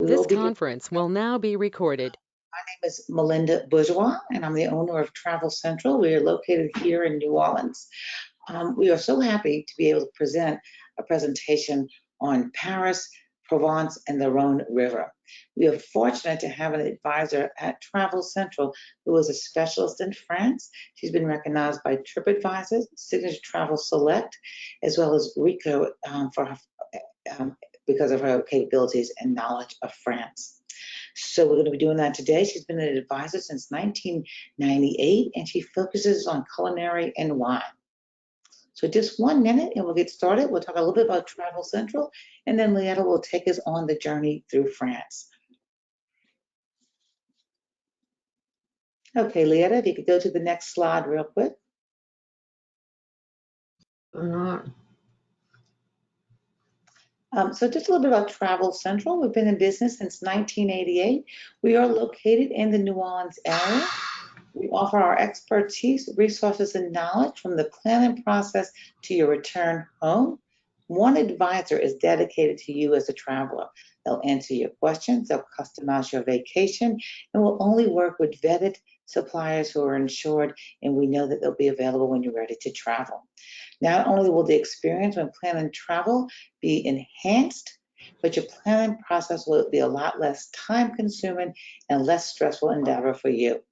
We This will be. conference will now be recorded. My name is Melinda Bourgeois, and I'm the owner of Travel Central. We are located here in New Orleans. We are so happy to be able to present a presentation on Paris, Provence, and the Rhone River. We are fortunate to have an advisor at Travel Central who is a specialist in France. She's been recognized by TripAdvisor, Signature Travel Select, as well as RICO because of her capabilities and knowledge of France. So we're going to be doing that today. She's been an advisor since 1998, and she focuses on culinary and wine. So just 1 minute and we'll get started. We'll talk a little bit about Travel Central, and then Leatta will take us on the journey through France. Okay, Leatta, if you could go to the next slide real quick. So just a little bit about Travel Central. We've been in business since 1988. We are located in the New Orleans area. We offer our expertise, resources, and knowledge from the planning process to your return home. One advisor is dedicated to you as a traveler. They'll answer your questions, they'll customize your vacation, and will only work with vetted suppliers who are insured, and we know that they'll be available when you're ready to travel. Not only will the experience when planning travel be enhanced, but your planning process will be a lot less time-consuming and less stressful endeavor for you.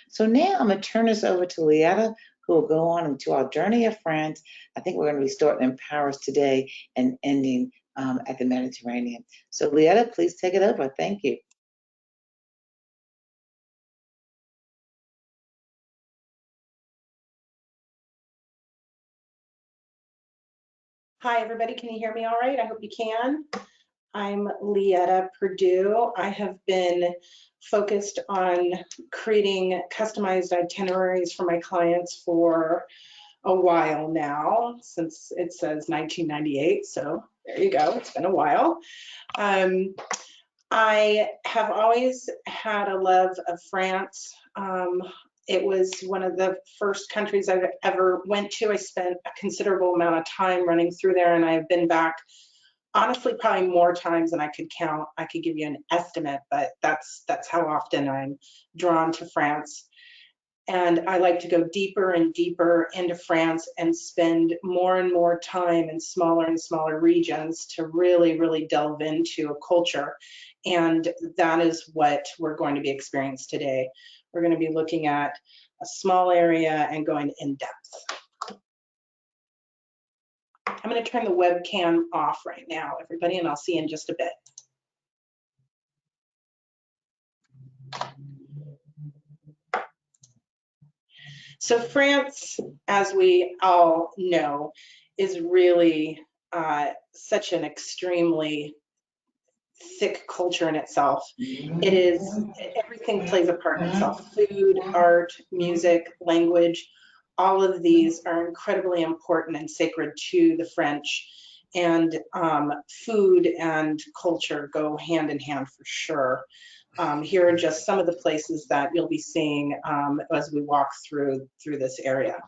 So now I'm going to turn this over to Leatta, who will go on into our journey of France. I think we're going to be starting in Paris today and ending at the Mediterranean. So Leatta, please take it over. Thank you. Hi, everybody. Can you hear me all right? I hope you can. I'm Leatta Purdue. I have been focused on creating customized itineraries for my clients for a while now, since it says 1998. So there you go. It's been a while. I have always had a love of France. It was one of the first countries I've ever went to. I spent a considerable amount of time running through there, and I've been back, honestly, probably more times than I could count. I could give you an estimate, but that's how often I'm drawn to France. And I like to go deeper and deeper into France and spend more and more time in smaller and smaller regions to really, really delve into a culture. And that is what we're going to be experiencing today. We're going to be looking at a small area and going in depth. I'm going to turn the webcam off right now, everybody, and I'll see you in just a bit. So France, as we all know, is really such an extremely thick culture in itself. It is, everything plays a part in itself. Food, art, music, language, all of these are incredibly important and sacred to the French. And food and culture go hand in hand for sure. Here are just some of the places that you'll be seeing as we walk through this area.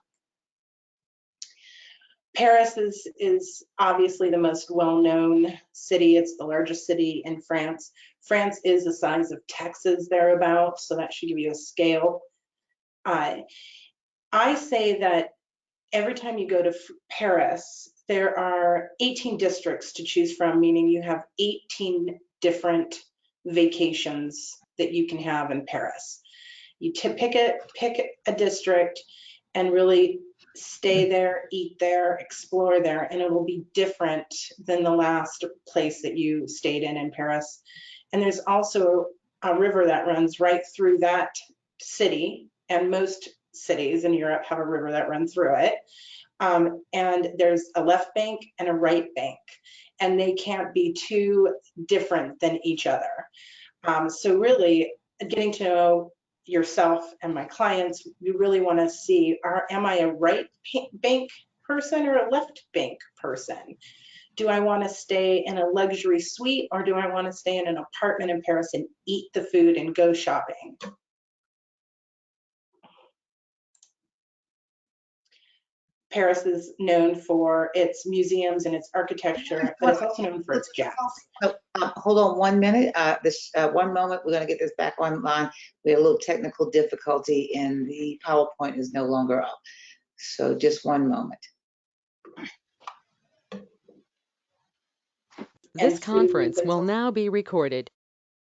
Paris is obviously the most well-known city. It's the largest city in France. France is the size of Texas thereabouts, so that should give you a scale. I say that every time you go to Paris, there are 18 districts to choose from, meaning you have 18 different vacations that you can have in Paris. You pick a district and really stay there, eat there, explore there, and it will be different than the last place that you stayed in Paris. And there's also a river that runs right through that city, and most cities in Europe have a river that runs through it. And there's a left bank and a right bank, and they can't be too different than each other. So really getting to know yourself and my clients, we really want to see, am I a right bank person or a left bank person? Do I want to stay in a luxury suite, or do I want to stay in an apartment in Paris and eat the food and go shopping? Paris is known for its museums and its architecture, but it's also known for its jazz. Hold on 1 minute. One moment. We're going to get this back online. We had a little technical difficulty and the PowerPoint is no longer up. So just 1 moment. This conference will now be recorded.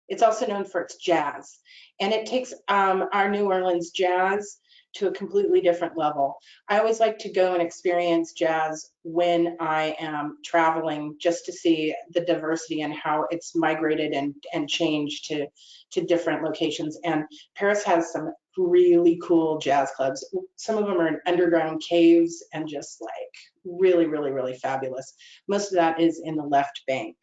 It's also known for its jazz, and it takes our New Orleans jazz to a completely different level. I always like to go and experience jazz when I am traveling, just to see the diversity and how it's migrated and changed to different locations. And Paris has some really cool jazz clubs. Some of them are in underground caves and just like really, really, really fabulous. Most of that is in the left bank.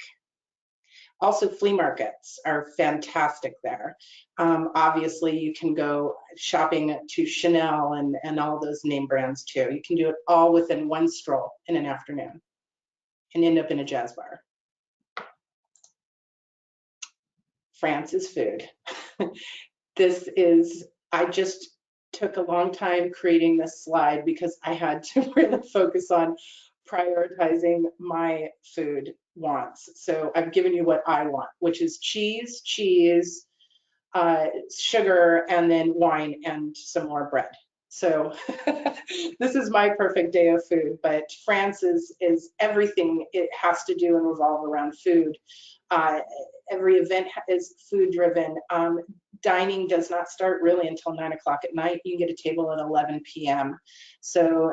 Also, flea markets are fantastic there. Obviously, you can go shopping to Chanel and all those name brands too. You can do it all within one stroll in an afternoon and end up in a jazz bar. France's food. I just took a long time creating this slide because I had to really focus on prioritizing my food wants. So I've given you what I want, which is cheese, sugar, and then wine and some more bread. So this is my perfect day of food, but France is everything. It has to do and revolve around food. Every event is food driven. Dining does not start really until 9 o'clock at night. You can get a table at 11 p.m. So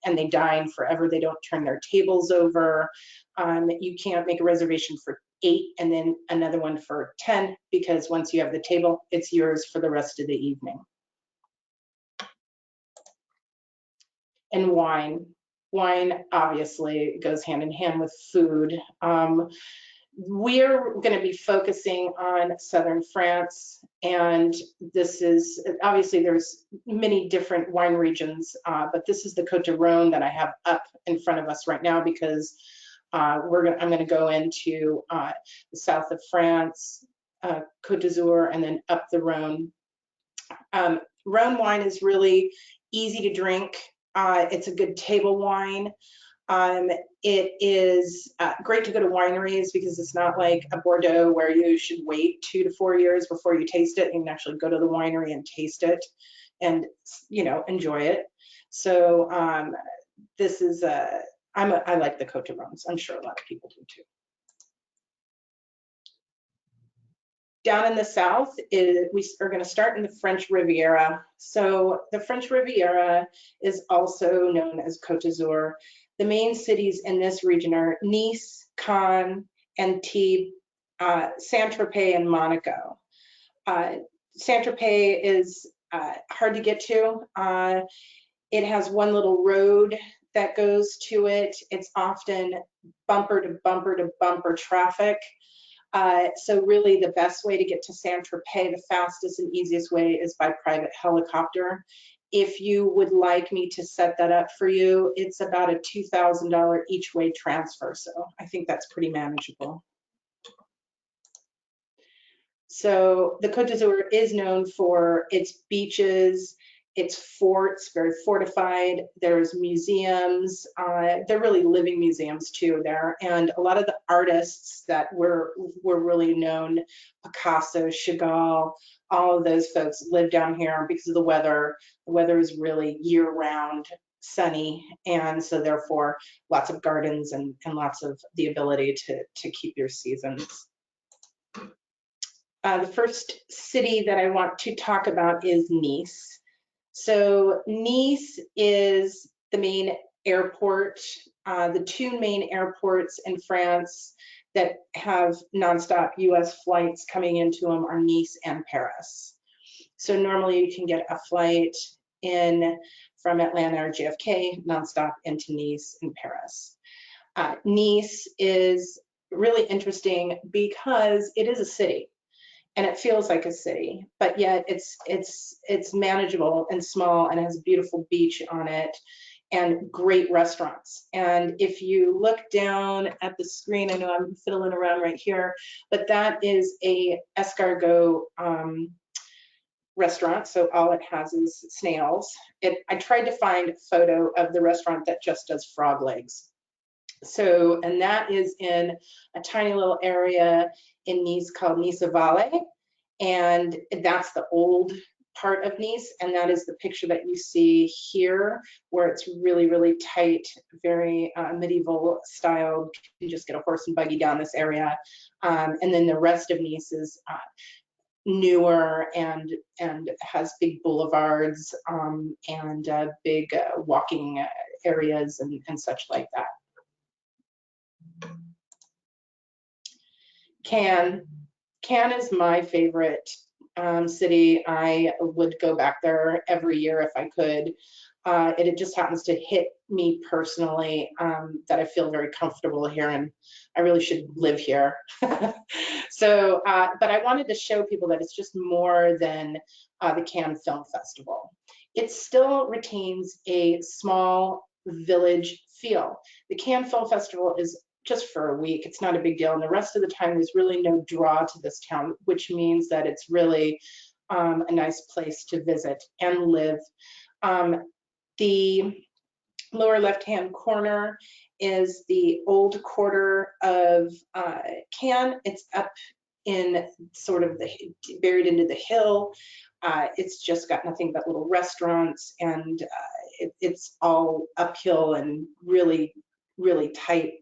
and they dine forever. They don't turn their tables over. You can't make a reservation for 8 and then another one for 10, because once you have the table, it's yours for the rest of the evening. And wine. Wine obviously goes hand in hand with food. We're going to be focusing on southern France, and this is obviously there's many different wine regions, but this is the Cote de Rhone that I have up in front of us right now, because I'm going to go into the south of France, Cote d'Azur, and then up the Rhone. Rhone wine is really easy to drink. It's a good table wine. It is great to go to wineries, because it's not like a Bordeaux where you should wait 2 to 4 years before you taste it. You can actually go to the winery and taste it and, enjoy it. So this is, I like the Cote de Rhones. I'm sure a lot of people do too. Down in the south, we are going to start in the French Riviera. So the French Riviera is also known as Cote d'Azur. The main cities in this region are Nice, Cannes, Antibes, Saint-Tropez, and Monaco. Saint-Tropez is hard to get to. It has one little road that goes to it. It's often bumper to bumper to bumper traffic. So really the best way to get to Saint-Tropez, the fastest and easiest way, is by private helicopter. If you would like me to set that up for you, it's about a $2,000 each way transfer. So I think that's pretty manageable. So the Côte d'Azur is known for its beaches, its forts, very fortified. There's museums. They're really living museums too there. And a lot of the artists that were really known, Picasso, Chagall, all of those folks live down here because of the weather. The weather is really year-round sunny, and so therefore lots of gardens and lots of the ability to keep your seasons. The first city that I want to talk about is Nice. So Nice is the main airport. The 2 main airports in France that have nonstop US flights coming into them are Nice and Paris. So normally you can get a flight in from Atlanta or JFK nonstop into Nice and Paris. Nice is really interesting because it is a city. And it feels like a city, but yet it's manageable and small, and has a beautiful beach on it and great restaurants. And if you look down at the screen, I know I'm fiddling around right here, but that is a escargot restaurant, so all it has is snails. I tried to find a photo of the restaurant that just does frog legs. So, and that is in a tiny little area in Nice called Nice Valley, and that's the old part of Nice, and that is the picture that you see here, where it's really, really tight, very medieval styled. You just get a horse and buggy down this area, and then the rest of Nice is newer and has big boulevards and big walking areas and such like that. Cannes is my favorite city. I would go back there every year if I could. It just happens to hit me personally that I feel very comfortable here and I really should live here. So, but I wanted to show people that it's just more than the Cannes Film Festival. It still retains a small village feel. The Cannes Film Festival is just for a week. It's not a big deal. And the rest of the time, there's really no draw to this town, which means that it's really a nice place to visit and live. The lower left-hand corner is the old quarter of Cannes. It's up in sort of buried into the hill. It's just got nothing but little restaurants, and it's all uphill and really, really tight,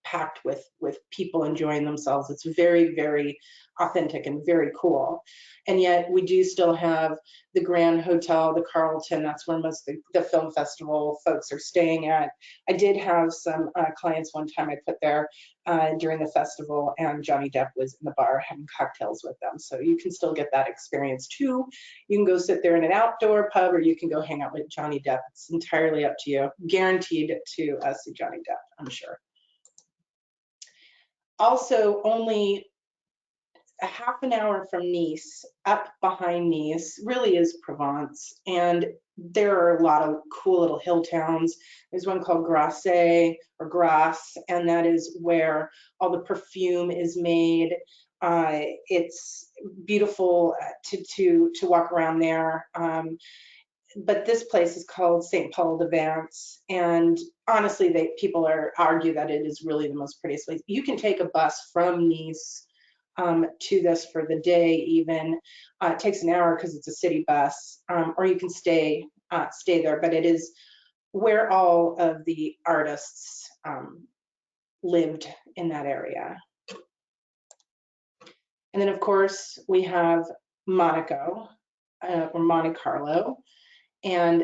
packed with people enjoying themselves. It's very, very authentic and very cool. And yet we do still have the Grand Hotel, the Carlton. That's where most of the film festival folks are staying at. I did have some clients one time I put there during the festival, and Johnny Depp was in the bar having cocktails with them. So you can still get that experience too. You can go sit there in an outdoor pub, or you can go hang out with Johnny Depp. It's entirely up to you. Guaranteed to see Johnny Depp, I'm sure. Also, only a half an hour from Nice, up behind Nice, really is Provence. And there are a lot of cool little hill towns. There's one called Grasse, and that is where all the perfume is made. It's beautiful to walk around there. But this place is called St. Paul de Vence, and honestly, people argue that it is really the most prettiest place. You can take a bus from Nice to this for the day even. It takes an hour because it's a city bus, or you can stay there, but it is where all of the artists lived in that area. And then of course we have Monaco, or Monte Carlo, and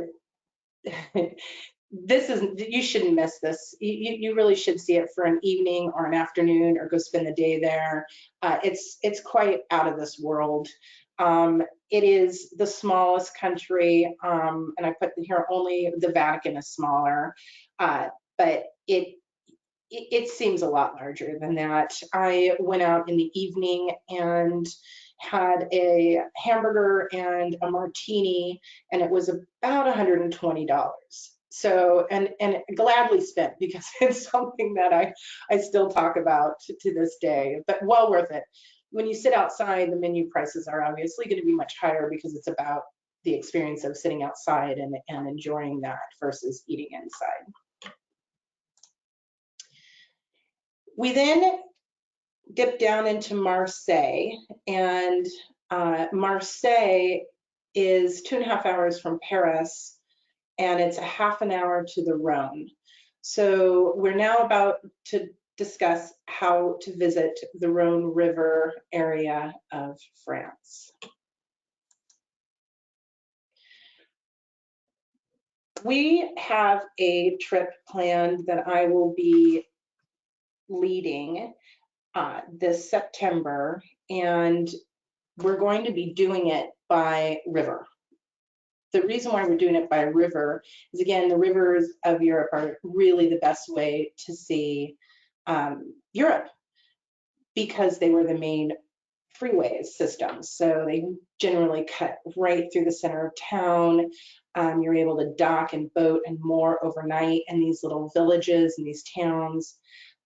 you shouldn't miss this. You really should see it for an evening or an afternoon, or go spend the day there. It's quite out of this world. It is the smallest country, and I put here only the Vatican is smaller, but it seems a lot larger than that. I went out in the evening and had a hamburger and a martini, and it was about $120. So, and gladly spent, because it's something that I still talk about to this day, but well worth it. When you sit outside, the menu prices are obviously going to be much higher, because it's about the experience of sitting outside and enjoying that versus eating inside. We then dip down into Marseille, and Marseille is 2.5 hours from Paris, and it's a half an hour to the Rhone. So we're now about to discuss how to visit the Rhone River area of France. We have a trip planned that I will be leading this September, and we're going to be doing it by river. The reason why we're doing it by river is, again, the rivers of Europe are really the best way to see Europe, because they were the main freeway systems. So they generally cut right through the center of town. You're able to dock and boat and moor overnight in these little villages and these towns.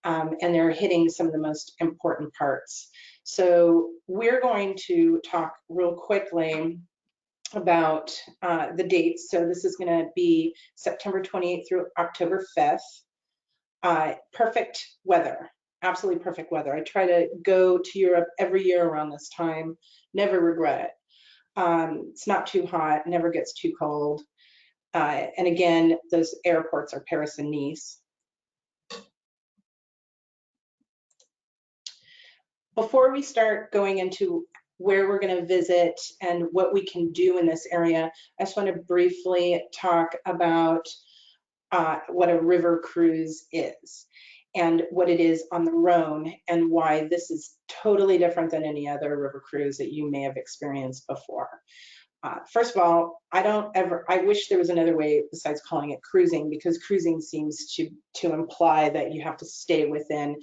And they're hitting some of the most important parts. So we're going to talk real quickly about the dates. So this is going to be September 28th through October 5th. Perfect weather, absolutely perfect weather. I try to go to Europe every year around this time, never regret it. It's not too hot, never gets too cold. And again, those airports are Paris and Nice. Before we start going into where we're going to visit and what we can do in this area, I just want to briefly talk about what a river cruise is and what it is on the Rhone and why this is totally different than any other river cruise that you may have experienced before. First of all, I wish there was another way besides calling it cruising, because cruising seems to imply that you have to stay within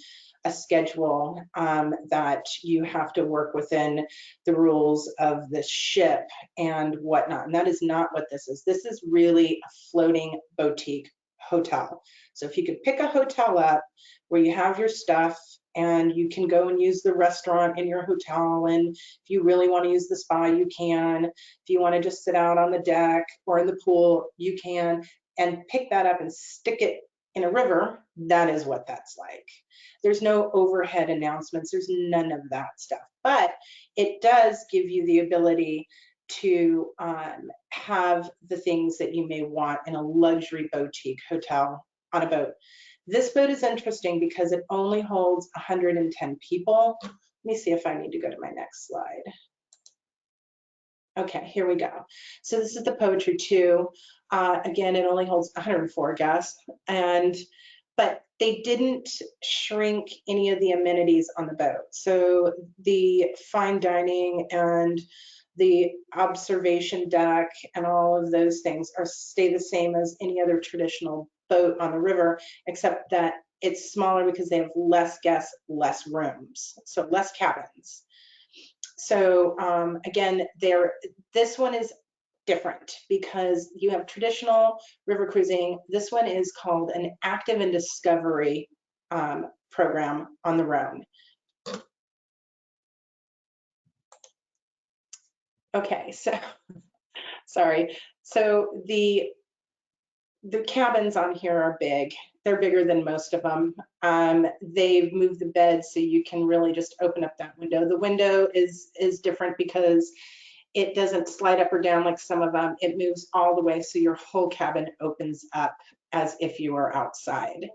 a schedule, that you have to work within the rules of the ship and whatnot. And that is not what this is. This is really a floating boutique hotel. So if you could pick a hotel up where you have your stuff and you can go and use the restaurant in your hotel, and if you really want to use the spa, you can. If you want to just sit out on the deck or in the pool, you can, and pick that up and stick it in a river, that is what that's like. There's no overhead announcements, there's none of that stuff, but it does give you the ability to have the things that you may want in a luxury boutique hotel on a boat. This boat is interesting because it only holds 110 people. Let me see if I need to go to my next slide. Okay, here we go. So this is the Poetry 2. Again, it only holds 104 guests, but they didn't shrink any of the amenities on the boat. So the fine dining and the observation deck and all of those things stay the same as any other traditional boat on the river, except that it's smaller because they have less guests, less rooms, so less cabins. So again, this one is different because you have traditional river cruising. This one is called an active and discovery program on the Rhone. Okay, so sorry. So the cabins on here are big. They're bigger than most of them. They've moved the bed so you can really just open up that window. The window is different because it doesn't slide up or down like some of them. It moves all the way so your whole cabin opens up as if you were outside.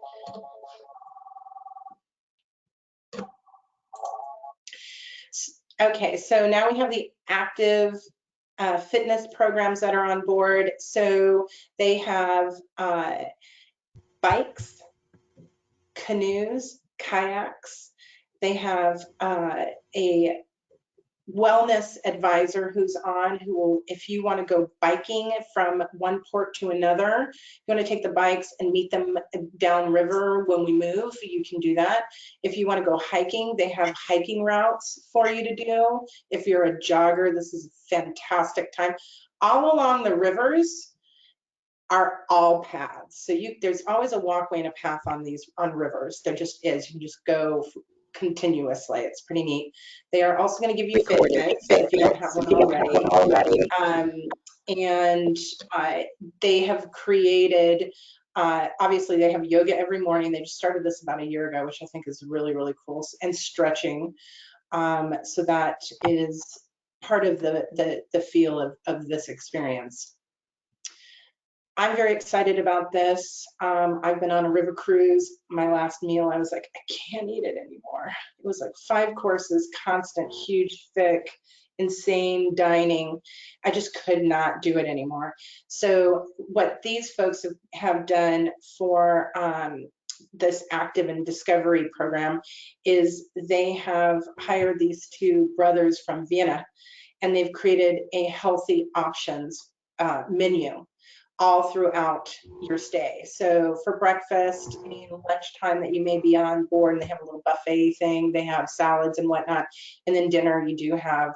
Okay, so now we have the active fitness programs that are on board. So they have bikes, canoes, kayaks. They have a wellness advisor who's on, who will, if you want to go biking from one port to another, you want to take the bikes and meet them downriver when we move, you can do that. If you want to go hiking, they have hiking routes for you to do. If you're a jogger, this is a fantastic time. All along the rivers are all paths. So there's always a walkway and a path on rivers. There just is. You can just go continuously. It's pretty neat. They are also going to give you fitness if you don't have one already. And they have created, obviously they have yoga every morning. They just started this about a year ago, which I think is really, really cool, and stretching. So that is part of the feel of this experience. I'm very excited about this. I've been on a river cruise. My last meal, I was like, I can't eat it anymore. It was like 5 courses, constant, huge, thick, insane dining. I just could not do it anymore. So what these folks have done for this active and discovery program is they have hired these 2 brothers from Vienna, and they've created a healthy options menu all throughout your stay. So for breakfast, lunchtime that you may be on board, and they have a little buffet thing, they have salads and whatnot. And then dinner, you do have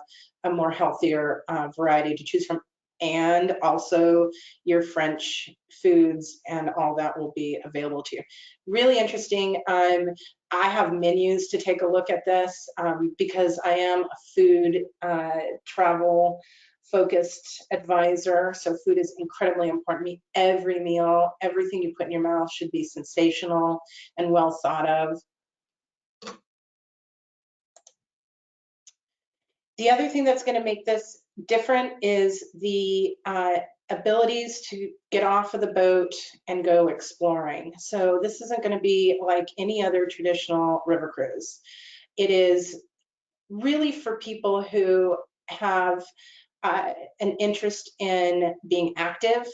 a more healthier variety to choose from. And also your French foods and all that will be available to you. Really interesting. I have menus to take a look at this because I am a food travel focused advisor. So food is incredibly important. Every meal, everything you put in your mouth should be sensational and well thought of. The other thing that's going to make this different is the abilities to get off of the boat and go exploring. So this isn't going to be like any other traditional river cruise. It is really for people who have an interest in being active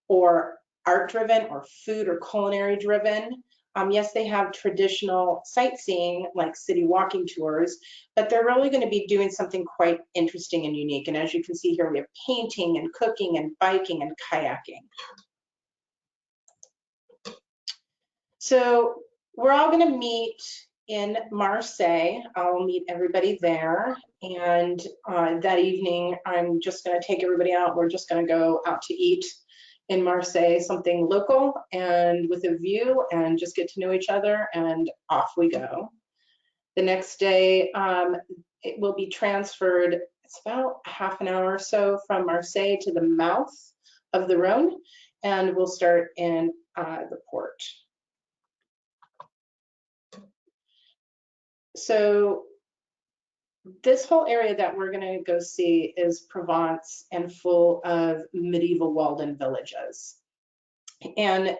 or art driven or food or culinary driven. Yes, they have traditional sightseeing like city walking tours, but they're really going to be doing something quite interesting and unique. And as you can see here, we have painting and cooking and biking and kayaking. So we're all going to meet in Marseille. I'll meet everybody there. And that evening, I'm just going to take everybody out. We're just going to go out to eat in Marseille, something local and with a view, and just get to know each other, and off we go. The next day, it will be transferred. It's about half an hour or so from Marseille to the mouth of the Rhone, and we'll start in the port. So this whole area that we're going to go see is Provence and full of medieval walled-in villages. And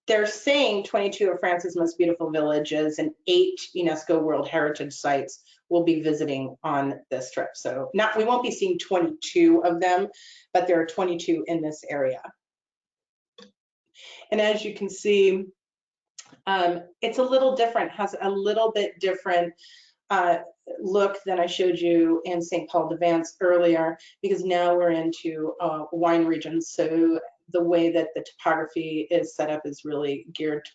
they're saying 22 of France's most beautiful villages and 8 UNESCO World Heritage Sites will be visiting on this trip. So we won't be seeing 22 of them, but there are 22 in this area. And as you can see, it's a little different, has a little bit different look than I showed you in St. Paul de Vence earlier, because now we're into wine regions. So the way that the topography is set up is really geared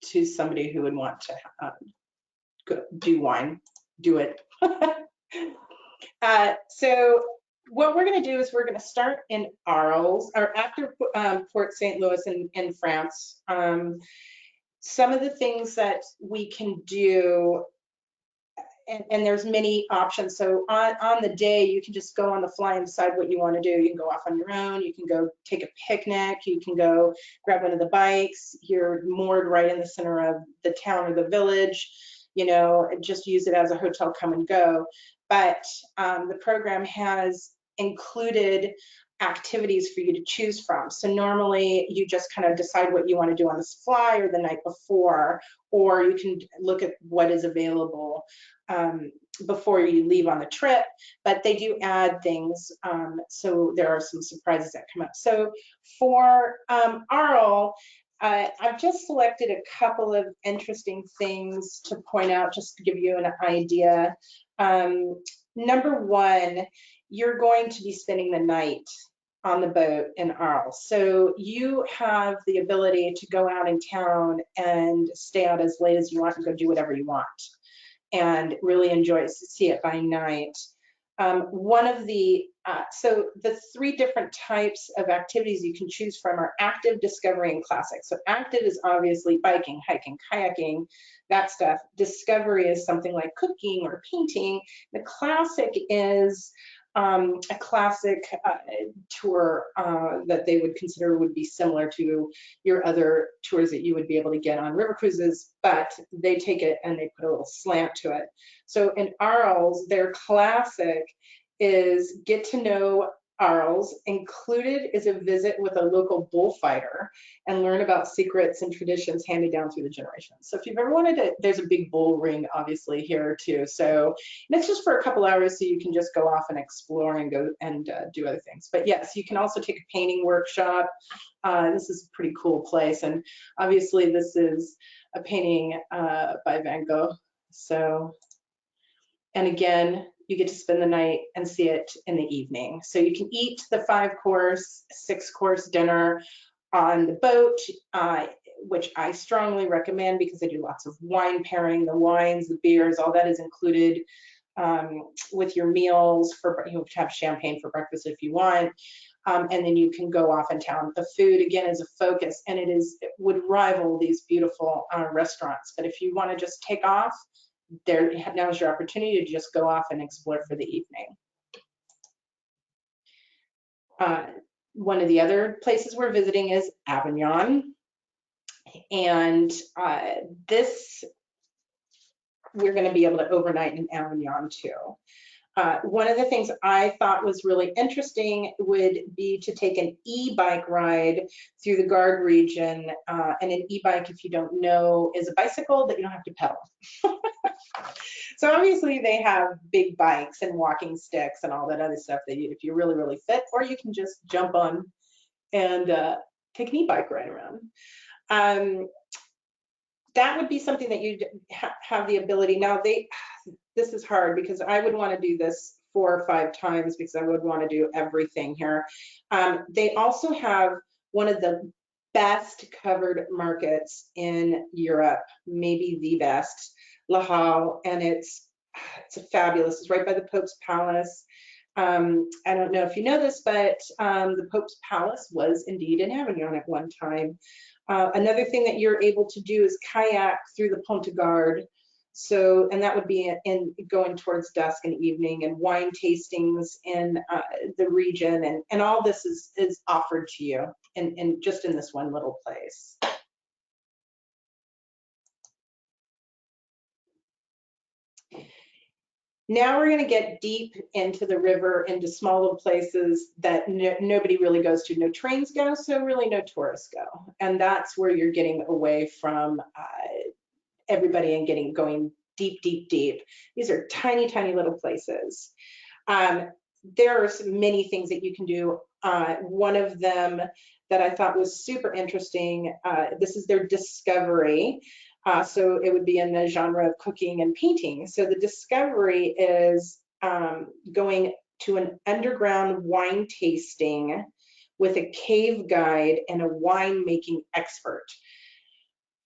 to somebody who would want to do wine, do it. So what we're going to do is we're going to start in Arles, or after Port St. Louis in France. Some of the things that we can do, and there's many options. So on the day, you can just go on the fly and decide what you want to do. You can go off on your own. You can go take a picnic. You can go grab one of the bikes. You're moored right in the center of the town or the village. Just use it as a hotel, come and go. But the program has included activities for you to choose from. So normally you just kind of decide what you want to do on this fly or the night before, or you can look at what is available before you leave on the trip, but they do add things. So there are some surprises that come up. So for Arles, I've just selected a couple of interesting things to point out, just to give you an idea. Number one, you're going to be spending the night on the boat in Arles. So you have the ability to go out in town and stay out as late as you want and go do whatever you want and really enjoy see it by night. So the 3 different types of activities you can choose from are active, discovery, and classic. So active is obviously biking, hiking, kayaking, that stuff. Discovery is something like cooking or painting. The classic is a classic tour that they would consider would be similar to your other tours that you would be able to get on river cruises, but they take it and they put a little slant to it. So in Arles, their classic is get to know Arles. Included is a visit with a local bullfighter and learn about secrets and traditions handed down through the generations. So if you've ever wanted to, there's a big bull ring obviously here too. So and it's just for a couple hours, so you can just go off and explore and go and do other things. But yes, you can also take a painting workshop. This is a pretty cool place, and obviously this is a painting by Van Gogh. So, and again, you get to spend the night and see it in the evening. So you can eat the 5-course, 6-course dinner on the boat, which I strongly recommend because they do lots of wine pairing, the wines, the beers, all that is included with your meals. You have champagne for breakfast if you want. And then you can go off in town. The food, again, is a focus, and it would rival these beautiful restaurants. But if you want to just take off, now's your opportunity to just go off and explore for the evening. One of the other places we're visiting is Avignon. And this, we're going to be able to overnight in Avignon too. One of the things I thought was really interesting would be to take an e-bike ride through the Gard region. And an e-bike, if you don't know, is a bicycle that you don't have to pedal. So obviously they have big bikes and walking sticks and all that other stuff that you, if you're really, really fit, or you can just jump on and take an e-bike ride around. That would be something that you'd have the ability. Now this is hard because I would want to do this 4 or 5 times because I would want to do everything here. They also have one of the best covered markets in Europe, maybe the best, Le Hall, and it's fabulous. It's right by the Pope's Palace. I don't know if you know this, but the Pope's Palace was indeed in Avignon at one time. Another thing that you're able to do is kayak through the Ponte Gard. So, and that would be in going towards dusk and evening, and wine tastings in the region, and all this is offered to you in just in this one little place. Now we're going to get deep into the river, into small little places that nobody really goes to. No trains go, so really no tourists go. And that's where you're getting away from everybody and going deep, deep, deep. These are tiny, tiny little places. There are many things that you can do. One of them that I thought was super interesting, this is their Discovery. So it would be in the genre of cooking and painting. So the Discovery is going to an underground wine tasting with a cave guide and a winemaking expert.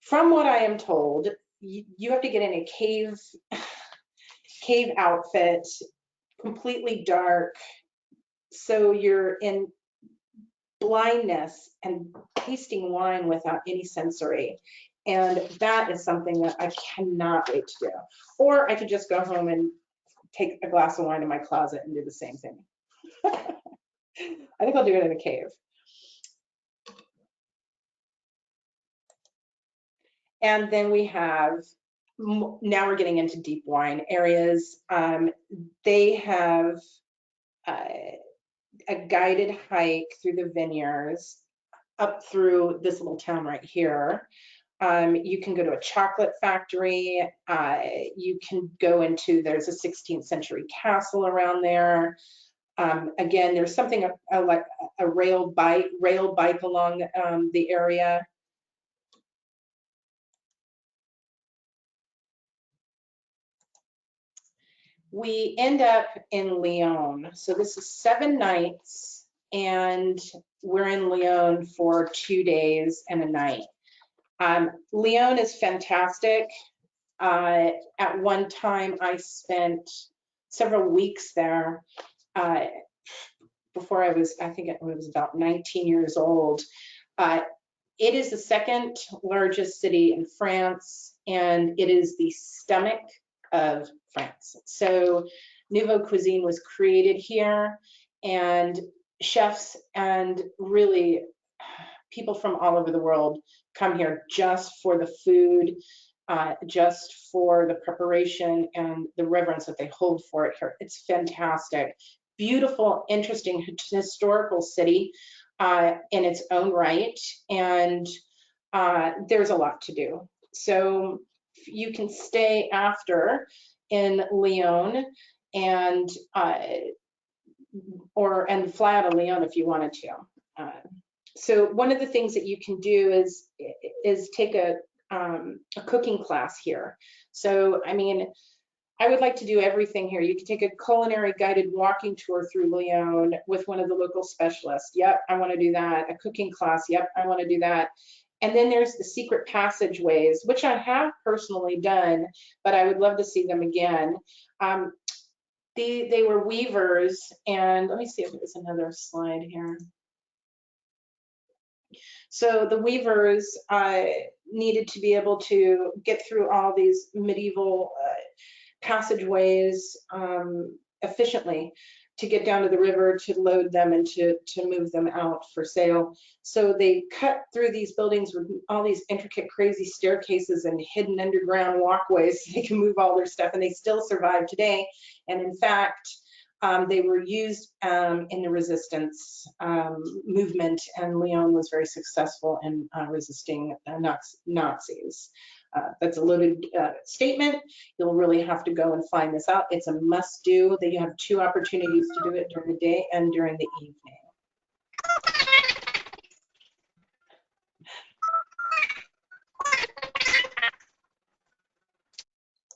From what I am told, you have to get in a cave outfit, completely dark, so you're in blindness and tasting wine without any sensory. And that is something that I cannot wait to do. Or I could just go home and take a glass of wine in my closet and do the same thing. I think I'll do it in a cave. And then we have, now we're getting into deep wine areas. They have a guided hike through the vineyards up through this little town right here. You can go to a chocolate factory. You can go into, there's a 16th century castle around there. Again, there's something like a rail bike along the area. We end up in Lyon. So this is 7 nights, and we're in Lyon for 2 days and a night. Lyon is fantastic. At one time, I spent several weeks there before I think it was about 19 years old. It is the 2nd largest city in France, and it is the stomach of France. So Nouveau Cuisine was created here, and chefs and really people from all over the world come here just for the food, just for the preparation and the reverence that they hold for it here. It's fantastic. Beautiful, interesting, historical city in its own right, and there's a lot to do. So you can stay after in Lyon and fly out of Lyon if you wanted to. So one of the things that you can do is take a cooking class here. So I mean, I would like to do everything here. You can take a culinary guided walking tour through Lyon with one of the local specialists. Yep, I want to do that. A cooking class. Yep, I want to do that. And then there's the secret passageways, which I have personally done, but I would love to see them again. They were weavers, and let me see if there's another slide here. So the weavers needed to be able to get through all these medieval passageways efficiently to get down to the river, to load them and to move them out for sale. So they cut through these buildings with all these intricate, crazy staircases and hidden underground walkways so they can move all their stuff, and they still survive today. And in fact, they were used in the resistance movement, and Lyon was very successful in resisting Nazis. That's a loaded statement. You'll really have to go and find this out. It's a must do. That you have 2 opportunities to do it during the day and during the evening.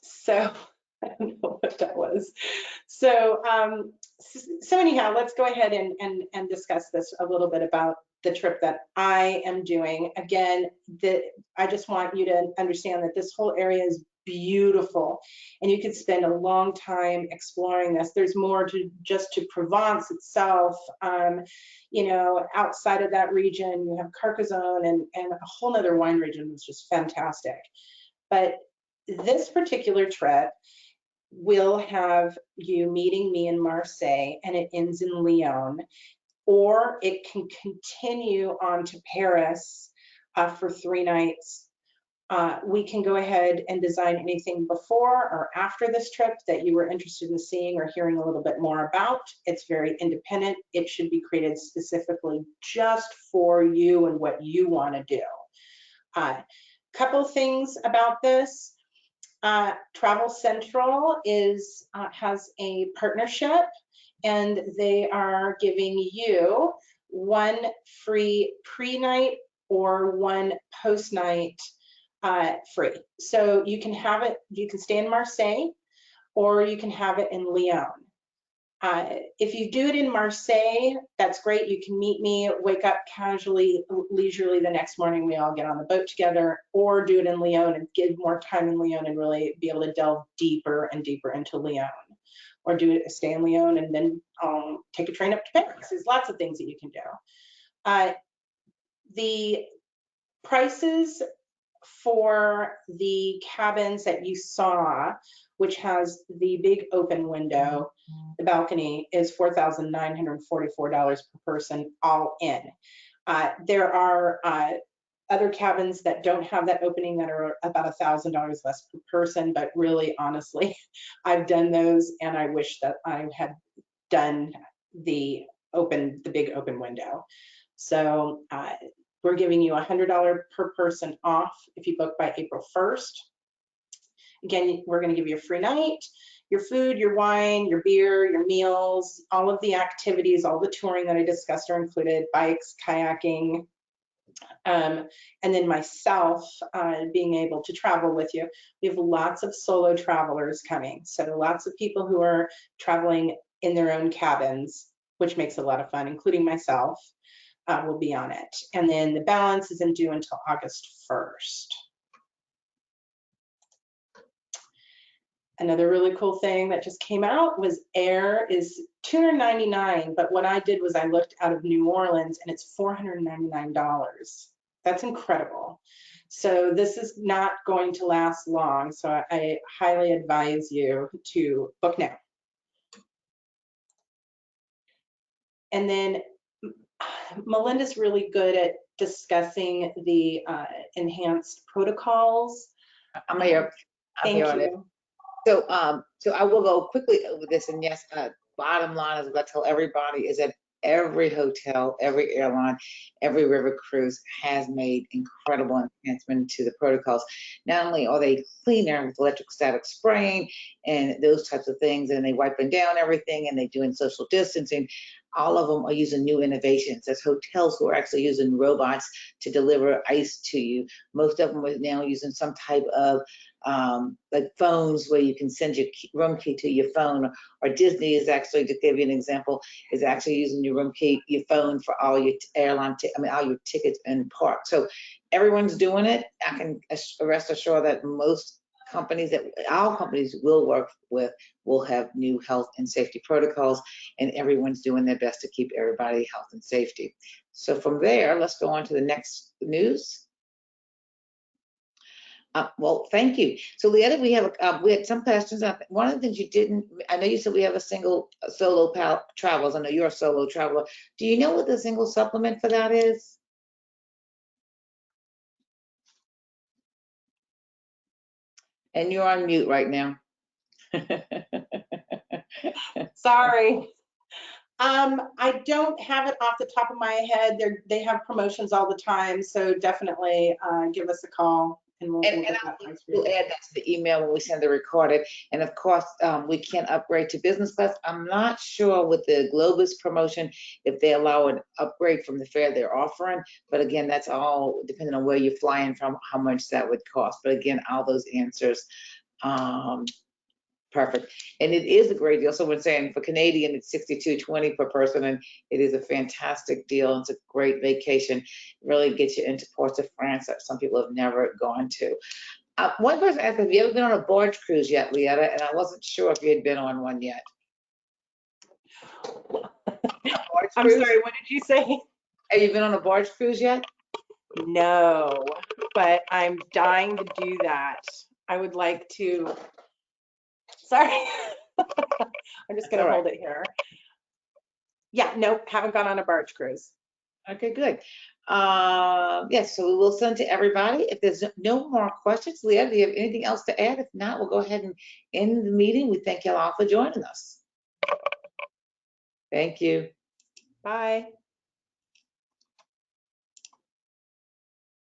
So I don't know what that was. So anyhow, let's go ahead and discuss this a little bit about the trip that I am doing. Again, I just want you to understand that this whole area is beautiful, and you could spend a long time exploring this. There's more to just to Provence itself. You know, outside of that region, you have Carcassonne and a whole nother wine region, which is fantastic. But this particular trip will have you meeting me in Marseille, and it ends in Lyon, or it can continue on to Paris for 3 nights. We can go ahead and design anything before or after this trip that you were interested in seeing or hearing a little bit more about. It's very independent. It should be created specifically just for you and what you want to do. Couple things about this. Travel Central has a partnership, and they are giving you 1 free pre-night or 1 post-night free. So you can have it, you can stay in Marseille, or you can have it in Lyon. If you do it in Marseille, that's great. You can meet me, wake up casually, leisurely the next morning, we all get on the boat together, or do it in Lyon and give more time in Lyon and really be able to delve deeper and deeper into Lyon. Or stay in Lyon and then take a train up to Paris. There's lots of things that you can do. The prices for the cabins that you saw, which has the big open window, the balcony, is $4,944 per person, all in. There are other cabins that don't have that opening that are about $1,000 less per person, but really, honestly, I've done those, and I wish that I had done the big open window. So we're giving you $100 per person off if you book by April 1st. Again, we're going to give you a free night. Your food, your wine, your beer, your meals, all of the activities, all the touring that I discussed are included: bikes, kayaking, and then myself being able to travel with you. We have lots of solo travelers coming, so lots of people who are traveling in their own cabins, which makes it a lot of fun, including myself. Will be on it. And then the balance isn't due until August 1st. Another really cool thing that just came out was air is $299, but what I did was I looked out of New Orleans, and it's $499. That's incredible. So this is not going to last long, so I highly advise you to book now. And then Melinda's really good at discussing the enhanced protocols. I'm here. Thank you. So I will go quickly over this, and yes, bottom line is what I tell everybody is that every hotel, every airline, every river cruise has made incredible enhancement to the protocols. Not only are they cleaner with electrostatic spraying and those types of things, and they wiping down everything, and they're doing social distancing. All of them are using new innovations. There's hotels who are actually using robots to deliver ice to you. Most of them are now using some type of like phones where you can send your room key to your phone. Or Disney is actually, to give you an example, is actually using your room key, your phone for all your all your tickets in park. So everyone's doing it. I can rest assured that most companies that our companies will work with will have new health and safety protocols, and everyone's doing their best to keep everybody health and safety. So from there, let's go on to the next news. Well, thank you. So Leatta, we had some questions. One of the things you didn't, I know you said we have a single solo travels. I know you're a solo traveler. Do you know what the single supplement for that is? And you're on mute right now. Sorry. I don't have it off the top of my head. They have promotions all the time, so definitely give us a call and we'll And get that price for we'll you. add that to the email when we send the recorded. And of course, we can upgrade to business class. I'm not sure with the Globus promotion if they allow an upgrade from the fare they're offering. But again, that's all depending on where you're flying from, how much that would cost. But again, all those answers. Perfect. And it is a great deal. So we're saying for Canadian, it's $62.20 per person, and it is a fantastic deal. It's a great vacation. Really gets you into ports of France that some people have never gone to. One person asked, have you ever been on a barge cruise yet, Leatta? And I wasn't sure if you had been on one yet. I'm sorry, what did you say? Have you been on a barge cruise yet? No, but I'm dying to do that. I would like to. Sorry. I'm just going to hold it here. Yeah, nope, haven't gone on a barge cruise. Okay, good. Yes, so we will send to everybody. If there's no more questions, Leatta, do you have anything else to add? If not, we'll go ahead and end the meeting. We thank you all for joining us. Thank you. Bye.